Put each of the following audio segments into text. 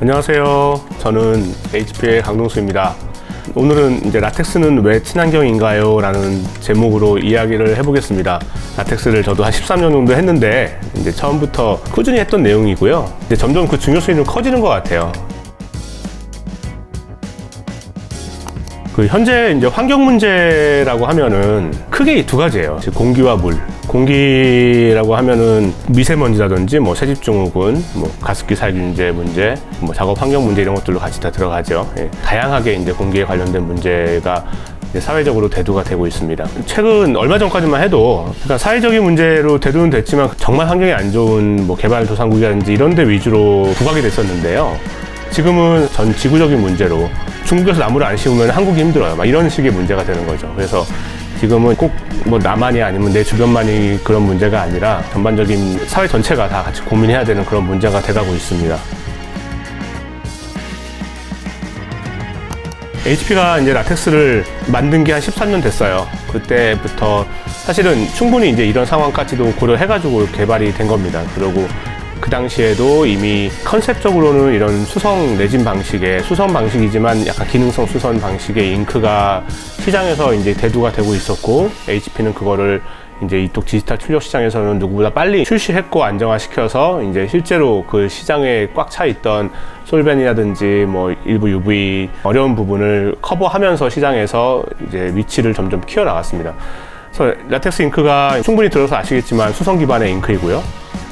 안녕하세요. 저는 HP의 강동수입니다. 오늘은 이제 라텍스는 왜 친환경인가요? 라는 제목으로 이야기를 해보겠습니다. 라텍스를 저도 한 13년 정도 했는데 이제 처음부터 꾸준히 했던 내용이고요. 이제 점점 그 중요성이 좀 커지는 것 같아요. 현재 이제 환경 문제라고 하면은 크게 이 두 가지예요. 즉 공기와 물. 공기라고 하면은 미세먼지라든지 뭐 새집증후군, 뭐 가습기 살균제 문제, 뭐 작업 환경 문제 이런 것들로 같이 다 들어가죠. 예. 다양하게 이제 공기에 관련된 문제가 이제 사회적으로 대두가 되고 있습니다. 최근 얼마 전까지만 해도 그러니까 사회적인 문제로 대두는 됐지만 정말 환경이 안 좋은 뭐 개발도상국이라든지 이런 데 위주로 부각이 됐었는데요. 지금은 전 지구적인 문제로 중국에서 나무를 안 심으면 한국이 힘들어요. 막 이런 식의 문제가 되는 거죠. 그래서 지금은 꼭 뭐 나만이 아니면 내 주변만이 그런 문제가 아니라 전반적인 사회 전체가 다 같이 고민해야 되는 그런 문제가 돼가고 있습니다. HP가 이제 라텍스를 만든 게 한 13년 됐어요. 그때부터 사실은 충분히 이제 이런 상황까지도 고려해가지고 개발이 된 겁니다. 그리고 그 당시에도 이미 컨셉적으로는 이런 수성 레진 방식의 수성 방식이지만 약간 기능성 수선 방식의 잉크가 시장에서 이제 대두가 되고 있었고, HP는 그거를 이제 이쪽 디지털 출력 시장에서는 누구보다 빨리 출시했고 안정화시켜서 이제 실제로 그 시장에 꽉 차 있던 솔벤이라든지 뭐 일부 UV 어려운 부분을 커버하면서 시장에서 이제 위치를 점점 키워나갔습니다. 그래서 라텍스 잉크가 충분히 들어서 아시겠지만 수성 기반의 잉크이고요.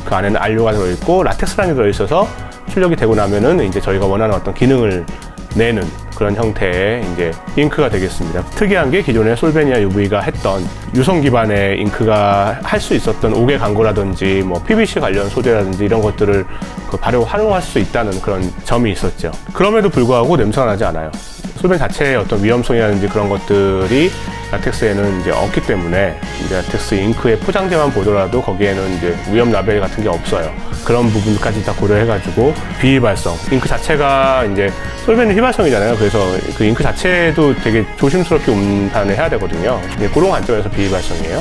그 안에는 안료가 들어있고 라텍스란이 들어있어서 출력이 되고 나면은 이제 저희가 원하는 어떤 기능을 내는 그런 형태의 이제 잉크가 되겠습니다. 특이한 게 기존의 솔베니아 UV가 했던 유성 기반의 잉크가 할 수 있었던 옥외 광고라든지 뭐 PVC 관련 소재라든지 이런 것들을 활용할 수 있다는 그런 점이 있었죠. 그럼에도 불구하고 냄새가 나지 않아요. 솔벤 자체의 어떤 위험성이라든지 그런 것들이 라텍스에는 이제 없기 때문에 이제 라텍스 잉크의 포장재만 보더라도 거기에는 이제 위험 라벨 같은 게 없어요. 그런 부분까지 다 고려해가지고 비휘발성, 잉크 자체가 이제 솔벤은 휘발성이잖아요. 그래서 그 잉크 자체도 되게 조심스럽게 운반을 해야 되거든요. 그런 관점에서 비휘발성이에요.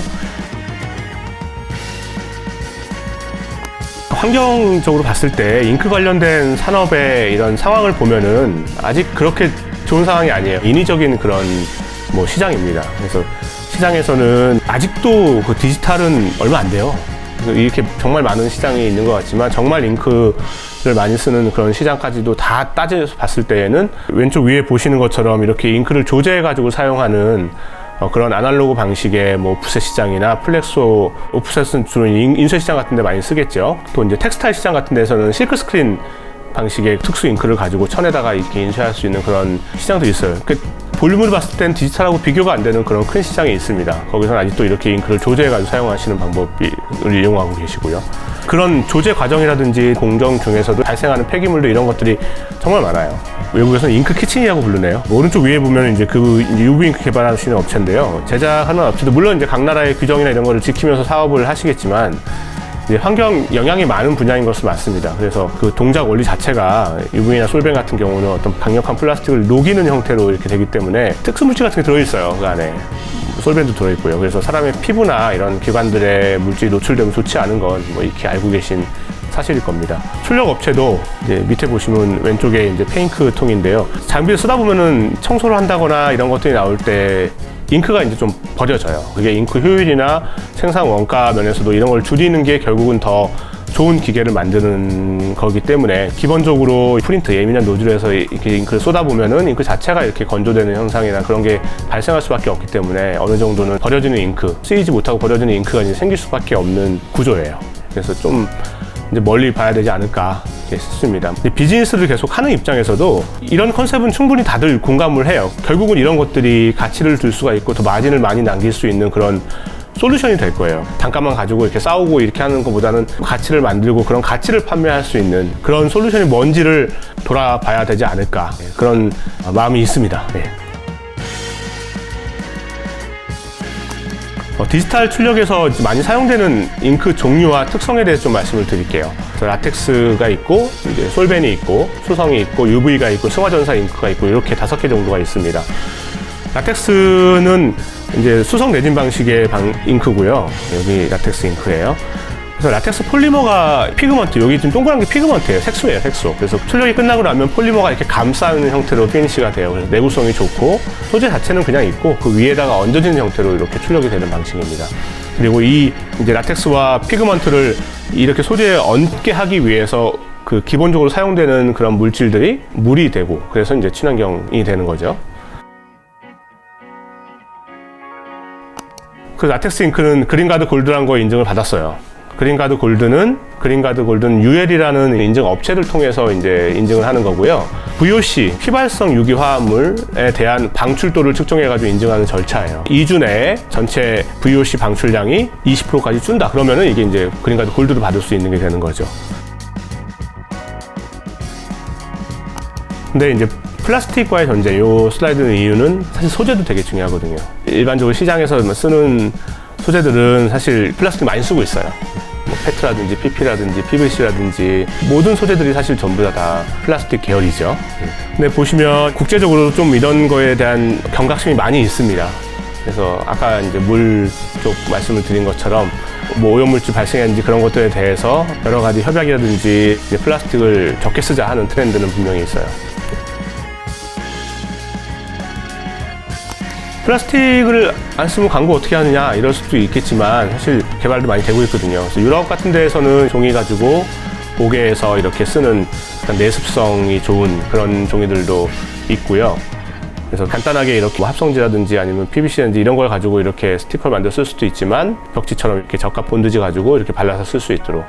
환경적으로 봤을 때 잉크 관련된 산업의 이런 상황을 보면은 아직 그렇게 좋은 상황이 아니에요. 인위적인 그런 뭐 시장입니다. 그래서 시장에서는 아직도 그 디지털은 얼마 안 돼요. 이렇게 정말 많은 시장이 있는 것 같지만 정말 잉크를 많이 쓰는 그런 시장까지도 다 따져서 봤을 때에는 왼쪽 위에 보시는 것처럼 이렇게 잉크를 조제해 가지고 사용하는 그런 아날로그 방식의 뭐 오프셋 시장이나 플렉소, 오프셋은 주로 인쇄 시장 같은 데 많이 쓰겠죠. 또 이제 텍스타일 시장 같은 데서는 실크 스크린 방식의 특수 잉크를 가지고 천에다가 이렇게 인쇄할 수 있는 그런 시장도 있어요. 볼륨으로 봤을 땐 디지털하고 비교가 안 되는 그런 큰 시장이 있습니다. 거기서는 아직도 이렇게 잉크를 조제해가지고 사용하시는 방법을 이용하고 계시고요. 그런 조제 과정이라든지 공정 중에서도 발생하는 폐기물도 이런 것들이 정말 많아요. 외국에서는 잉크 키친이라고 부르네요. 오른쪽 위에 보면 이제 그 UV 잉크 개발하시는 업체인데요. 제작하는 업체도 물론 이제 각 나라의 규정이나 이런 거를 지키면서 사업을 하시겠지만 환경 영향이 많은 분야인 것은 맞습니다. 그래서 그 동작 원리 자체가 UV나 솔벤 같은 경우는 어떤 강력한 플라스틱을 녹이는 형태로 이렇게 되기 때문에 특수물질 같은 게 들어있어요. 그 안에 솔벤도 들어있고요. 그래서 사람의 피부나 이런 기관들의 물질이 노출되면 좋지 않은 건 뭐 이렇게 알고 계신 사실일 겁니다. 출력 업체도 이제 밑에 보시면 왼쪽에 이제 페잉크 통인데요. 장비를 쓰다 보면은 청소를 한다거나 이런 것들이 나올 때 잉크가 이제 좀 버려져요. 그게 잉크 효율이나 생산 원가 면에서도 이런 걸 줄이는 게 결국은 더 좋은 기계를 만드는 거기 때문에 기본적으로 프린트 예민한 노즐에서 이렇게 잉크를 쏟아보면은 잉크 자체가 이렇게 건조되는 현상이나 그런 게 발생할 수밖에 없기 때문에 어느 정도는 버려지는 잉크, 쓰이지 못하고 버려지는 잉크가 이제 생길 수밖에 없는 구조예요. 그래서 좀 이제 멀리 봐야 되지 않을까 싶습니다. 비즈니스를 계속 하는 입장에서도 이런 컨셉은 충분히 다들 공감을 해요. 결국은 이런 것들이 가치를 줄 수가 있고 더 마진을 많이 남길 수 있는 그런 솔루션이 될 거예요. 단가만 가지고 이렇게 싸우고 이렇게 하는 것보다는 가치를 만들고 그런 가치를 판매할 수 있는 그런 솔루션이 뭔지를 돌아봐야 되지 않을까, 그런 마음이 있습니다. 디지털 출력에서 많이 사용되는 잉크 종류와 특성에 대해서 좀 말씀을 드릴게요. 라텍스가 있고, 이제 솔벤이 있고, 수성이 있고, UV가 있고, 승화전사 잉크가 있고, 이렇게 5개 정도가 있습니다. 라텍스는 이제 수성 레진 방식의 잉크고요. 여기 라텍스 잉크예요. 그래서 라텍스 폴리머가 피그먼트, 여기 좀 동그란 게 피그먼트예요. 색소예요, 색소. 그래서 출력이 끝나고 나면 폴리머가 이렇게 감싸는 형태로 피니시가 돼요. 그래서 내구성이 좋고 소재 자체는 그냥 있고 그 위에다가 얹어지는 형태로 이렇게 출력이 되는 방식입니다. 그리고 이 이제 라텍스와 피그먼트를 이렇게 소재에 얹게 하기 위해서 그 기본적으로 사용되는 그런 물질들이 물이 되고 그래서 이제 친환경이 되는 거죠. 그 라텍스 잉크는 그린가드 골드라는 거 인증을 받았어요. 그린가드 골드는 UL이라는 인증 업체를 통해서 이제 인증을 하는 거고요. VOC, 휘발성 유기 화합물에 대한 방출도를 측정해가지고 인증하는 절차예요. 2주 내에 전체 VOC 방출량이 20%까지 준다. 그러면은 이게 이제 그린가드 골드를 받을 수 있는 게 되는 거죠. 근데 이제 플라스틱과의 전쟁, 요 슬라이드 이유는 사실 소재도 되게 중요하거든요. 일반적으로 시장에서 쓰는 소재들은 사실 플라스틱 많이 쓰고 있어요. 뭐 페트라든지 PP라든지 PVC라든지 모든 소재들이 사실 전부 다 플라스틱 계열이죠. 근데 보시면 국제적으로 좀 이런 거에 대한 경각심이 많이 있습니다. 그래서 아까 이제 물 쪽 말씀을 드린 것처럼 뭐 오염물질 발생했는지 그런 것들에 대해서 여러 가지 협약이라든지 이제 플라스틱을 적게 쓰자 하는 트렌드는 분명히 있어요. 플라스틱을 안 쓰면 광고 어떻게 하느냐 이럴 수도 있겠지만 사실 개발도 많이 되고 있거든요. 그래서 유럽 같은 데에서는 종이 가지고 보게에서 이렇게 쓰는 내습성이 좋은 그런 종이들도 있고요. 그래서 간단하게 이렇게 뭐 합성지라든지 아니면 PVC라든지 이런 걸 가지고 이렇게 스티커를 만들어 쓸 수도 있지만 벽지처럼 이렇게 적합 본드지 가지고 이렇게 발라서 쓸 수 있도록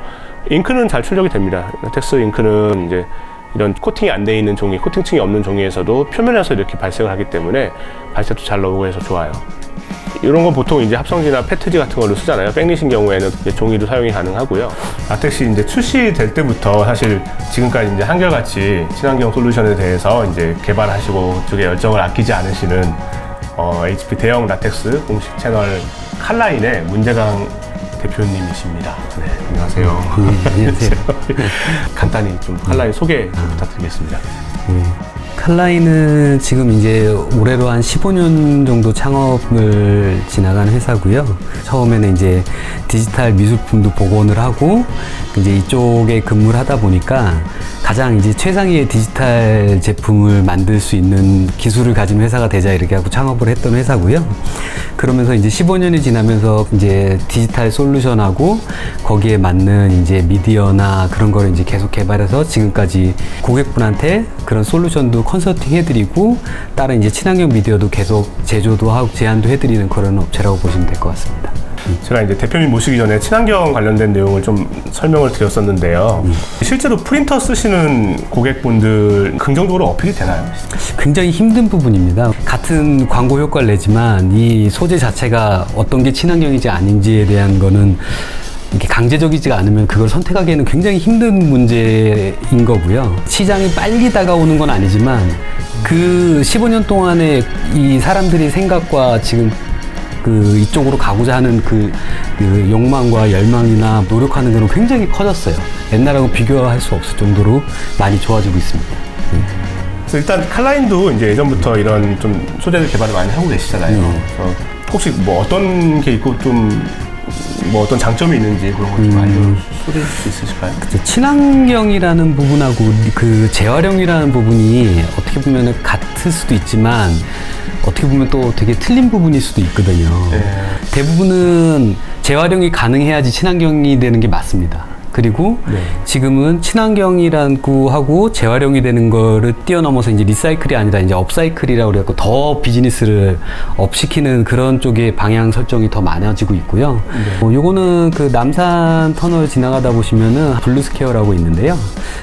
잉크는 잘 출력이 됩니다. 라텍스 잉크는 이제 이런 코팅이 안 돼 있는 종이, 코팅층이 없는 종이에서도 표면에서 이렇게 발색을 하기 때문에 발색도 잘 나오고 해서 좋아요. 이런 건 보통 이제 합성지나 페트지 같은 걸로 쓰잖아요. 백릿인 경우에는 이제 종이도 사용이 가능하고요. 라텍스 이제 출시될 때부터 사실 지금까지 이제 한결같이 친환경 솔루션에 대해서 이제 개발하시고 쪽에 열정을 아끼지 않으시는 HP 대형 라텍스 공식 채널 칼라인의 문재강 대표님이십니다. 네, 안녕하세요. 안녕하세요. 간단히 좀 칼라인 소개 부탁드리겠습니다. 칼라인은 지금 이제 올해로 한 15년 정도 창업을 지나간 회사고요. 처음에는 이제 디지털 미술품도 복원을 하고 이제 이쪽에 근무를 하다 보니까 가장 이제 최상위의 디지털 제품을 만들 수 있는 기술을 가진 회사가 되자 이렇게 하고 창업을 했던 회사고요. 그러면서 이제 15년이 지나면서 이제 디지털 솔루션하고 거기에 맞는 이제 미디어나 그런 거를 이제 계속 개발해서 지금까지 고객분한테 그런 솔루션도 컨설팅 해드리고 다른 이제 친환경 미디어도 계속 제조도 하고 제안도 해드리는 그런 업체라고 보시면 될 것 같습니다. 제가 이제 대표님 모시기 전에 친환경 관련된 내용을 좀 설명을 드렸었는데요. 실제로 프린터 쓰시는 고객분들 긍정적으로 어필이 되나요? 굉장히 힘든 부분입니다. 같은 광고 효과를 내지만 이 소재 자체가 어떤 게 친환경인지 아닌지에 대한 거는 이렇게 강제적이지가 않으면 그걸 선택하기에는 굉장히 힘든 문제인 거고요. 시장이 빨리 다가오는 건 아니지만 그 15년 동안에 이 사람들이 생각과 지금 그 이쪽으로 가고자 하는 그 욕망과 열망이나 노력하는 거는 굉장히 커졌어요. 옛날하고 비교할 수 없을 정도로 많이 좋아지고 있습니다. 그래서 일단 칼라인도 이제 예전부터 이런 좀 소재들 개발을 많이 하고 계시잖아요. 그래서 혹시 뭐 어떤 게 있고 좀 뭐 어떤 장점이 있는지 그런 거 좀 알려주실 수 있으실까요? 친환경이라는 부분하고 그 재활용이라는 부분이 어떻게 보면 같을 수도 있지만 어떻게 보면 또 되게 틀린 부분일 수도 있거든요. 대부분은 재활용이 가능해야지 친환경이 되는 게 맞습니다. 그리고 지금은 친환경이라고 하고 재활용이 되는 거를 뛰어넘어서 이제 리사이클이 아니라 이제 업사이클이라고 그래갖고 더 비즈니스를 업시키는 그런 쪽의 방향 설정이 더 많아지고 있고요. 요거는 그 남산 터널 지나가다 보시면은 블루스퀘어라고 있는데요.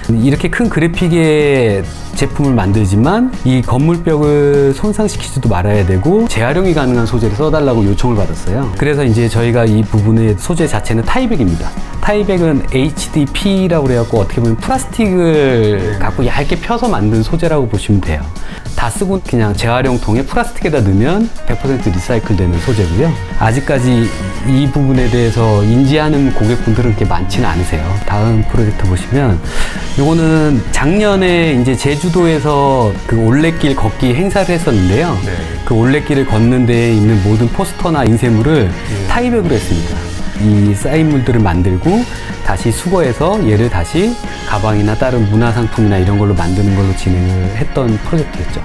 이렇게 큰 그래픽의 제품을 만들지만 이 건물벽을 손상시키지도 말아야 되고 재활용이 가능한 소재를 써달라고 요청을 받았어요. 그래서 이제 저희가 이 부분의 소재 자체는 타이백입니다. 타이백은 HDP라고 그래갖고 어떻게 보면 플라스틱을 갖고 얇게 펴서 만든 소재라고 보시면 돼요. 다 쓰고 그냥 재활용통에 플라스틱에다 넣으면 100% 리사이클 되는 소재고요. 아직까지 이 부분에 대해서 인지하는 고객분들은 그렇게 많지는 않으세요. 다음 프로젝트 보시면 요거는 작년에 이제 제주도에서 그 올레길 걷기 행사를 했었는데요. 그 올레길을 걷는 데에 있는 모든 포스터나 인쇄물을 타이백으로 했습니다. 이 사인물들을 만들고 다시 수거해서 얘를 다시 가방이나 다른 문화상품이나 이런 걸로 만드는 걸로 진행을 했던 프로젝트였죠.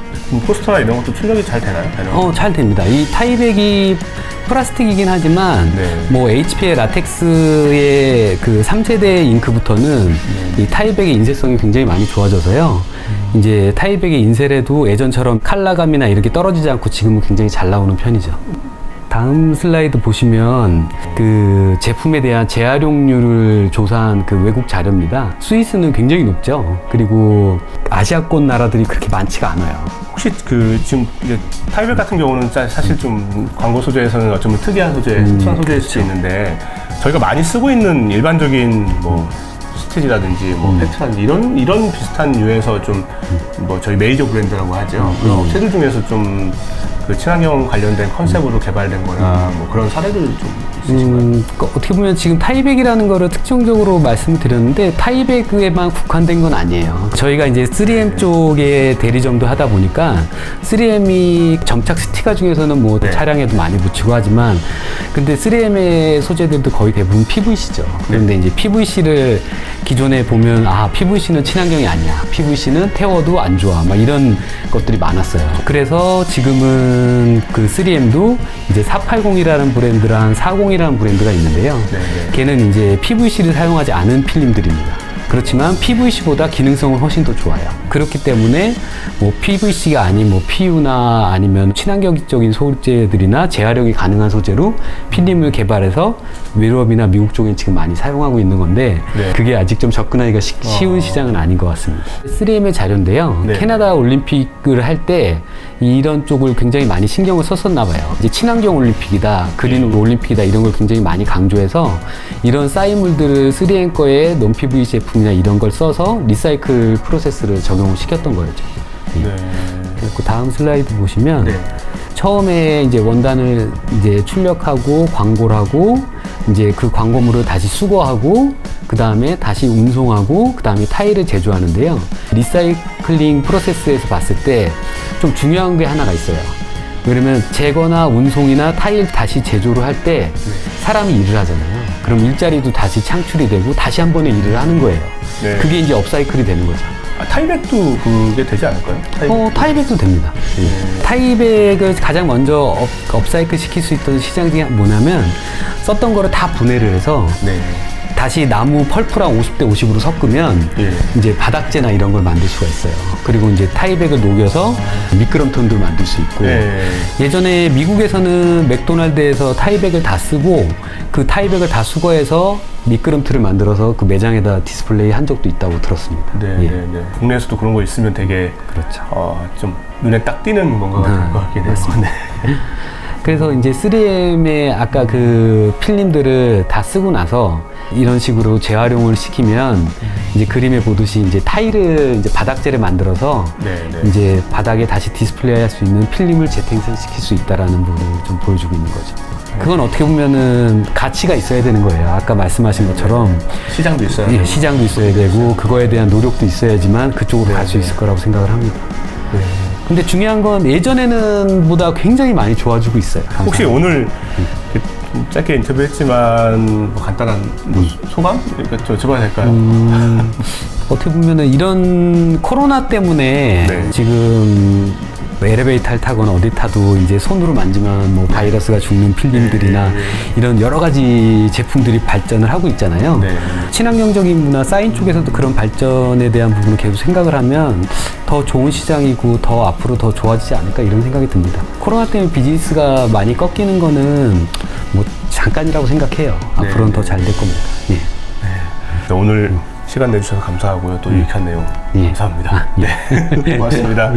포스터나 이런 것도 출력이 잘 되나요? 잘 됩니다. 이 타이백이 플라스틱이긴 하지만 뭐 HP의 라텍스의 그 3세대 잉크부터는 이 타이백의 인쇄성이 굉장히 많이 좋아져서요. 이제 타이백의 인쇄래도 예전처럼 컬러감이나 이렇게 떨어지지 않고 지금은 굉장히 잘 나오는 편이죠. 다음 슬라이드 보시면 그 제품에 대한 재활용률을 조사한 그 외국 자료입니다. 스위스는 굉장히 높죠. 그리고 아시아권 나라들이 그렇게 많지가 않아요. 혹시 그 지금 이제 타이백 같은 경우는 사실 좀 광고 소재에서는 어쩌면 특이한 소재, 특수한 소재일 수도 있는데 저희가 많이 쓰고 있는 일반적인 뭐 스티치라든지 뭐 페트라든지 이런 비슷한 류에서 좀 뭐 저희 메이저 브랜드라고 하죠. 그런 업체들 중에서 좀 그 친환경 관련된 컨셉으로 개발된 거나 뭐 그런 사례들 좀 있으신가요? 어떻게 보면 지금 타이백이라는 거를 특정적으로 말씀을 드렸는데 타이백에만 국한된 건 아니에요. 저희가 이제 3M 쪽의 대리점도 하다 보니까 3M이 점착 스티커 중에서는 뭐 차량에도 많이 붙이고 하지만 근데 3M의 소재들도 거의 대부분 PVC죠. 그런데 이제 PVC를 기존에 보면 PVC는 친환경이 아니야. PVC는 태워도 안 좋아. 막 이런 것들이 많았어요. 그래서 지금은 그 3M도 이제 480이라는 브랜드랑 40이라는 브랜드가 있는데요. 걔는 이제 PVC를 사용하지 않은 필름들입니다. 그렇지만 PVC보다 기능성은 훨씬 더 좋아요. 그렇기 때문에 뭐 PVC가 아닌 뭐 PU나 아니면 친환경적인 소재들이나 재활용이 가능한 소재로 필름을 개발해서 유럽이나 미국 쪽에 지금 많이 사용하고 있는 건데 그게 아직 좀 접근하기가 쉬운 시장은 아닌 것 같습니다. 3M의 자료인데요. 캐나다 올림픽을 할 때 이런 쪽을 굉장히 많이 신경을 썼었나 봐요. 이제 친환경 올림픽이다, 그린 올림픽이다 이런 걸 굉장히 많이 강조해서 이런 사인물들을 3M 거에 non PVC 제품이나 이런 걸 써서 리사이클 프로세스를 적용을 시켰던 거였죠. 그리고 다음 슬라이드 보시면 처음에 이제 원단을 이제 출력하고 광고를 하고 이제 그 광고물을 다시 수거하고 그 다음에 다시 운송하고 그 다음에 타일을 제조하는데요. 리사이클링 프로세스에서 봤을 때 좀 중요한 게 하나가 있어요. 왜냐면 재거나 운송이나 타일 다시 제조를 할 때 사람이 일을 하잖아요. 그럼 일자리도 다시 창출이 되고 다시 한 번에 일을 하는 거예요. 그게 이제 업사이클이 되는 거죠. 타이백도 그게 되지 않을까요? 타이백도 됩니다. 타이백을 가장 먼저 업사이클 시킬 수 있던 시장이 뭐냐면 썼던 거를 다 분해를 해서 다시 나무 펄프랑 50대 50으로 섞으면 이제 바닥재나 이런 걸 만들 수가 있어요. 그리고 이제 타이백을 녹여서 미끄럼통도 만들 수 있고 예전에 미국에서는 맥도날드에서 타이백을 다 쓰고 그 타이백을 다 수거해서 미끄럼틀을 만들어서 그 매장에다 디스플레이 한 적도 있다고 들었습니다. 국내에서도 그런 거 있으면 되게 좀 눈에 딱 띄는 뭔가가 될 것 같긴 해요. 그래서 이제 3M의 아까 그 필름들을 다 쓰고 나서 이런 식으로 재활용을 시키면 이제 그림에 보듯이 이제 타일을 이제 바닥재를 만들어서 이제 바닥에 다시 디스플레이 할 수 있는 필름을 재생산시킬 수 있다라는 부분을 좀 보여주고 있는 거죠. 그건 어떻게 보면은 가치가 있어야 되는 거예요. 아까 말씀하신 것처럼 시장도 있어야 시장도 있어야 되고 그거에 대한 노력도 있어야지만 그쪽으로 갈 수 있을 거라고 생각을 합니다. 근데 중요한 건 예전에는 보다 굉장히 많이 좋아지고 있어요. 항상. 혹시 오늘 짧게 인터뷰했지만 뭐 간단한 소감? 여쭤봐도 될까요? 어떻게 보면은 이런 코로나 때문에 지금 엘리베이터를 타거나 어디 타도 이제 손으로 만지면 뭐 바이러스가 죽는 필름들이나 이런 여러 가지 제품들이 발전을 하고 있잖아요. 친환경적인 문화 사인 쪽에서도 그런 발전에 대한 부분을 계속 생각을 하면 더 좋은 시장이고 더 앞으로 더 좋아지지 않을까 이런 생각이 듭니다. 코로나 때문에 비즈니스가 많이 꺾이는 거는 뭐 잠깐이라고 생각해요. 앞으로는 더 잘 될 겁니다. 오늘 시간 내주셔서 감사하고요. 또 유익한 내용 감사합니다. 고맙습니다.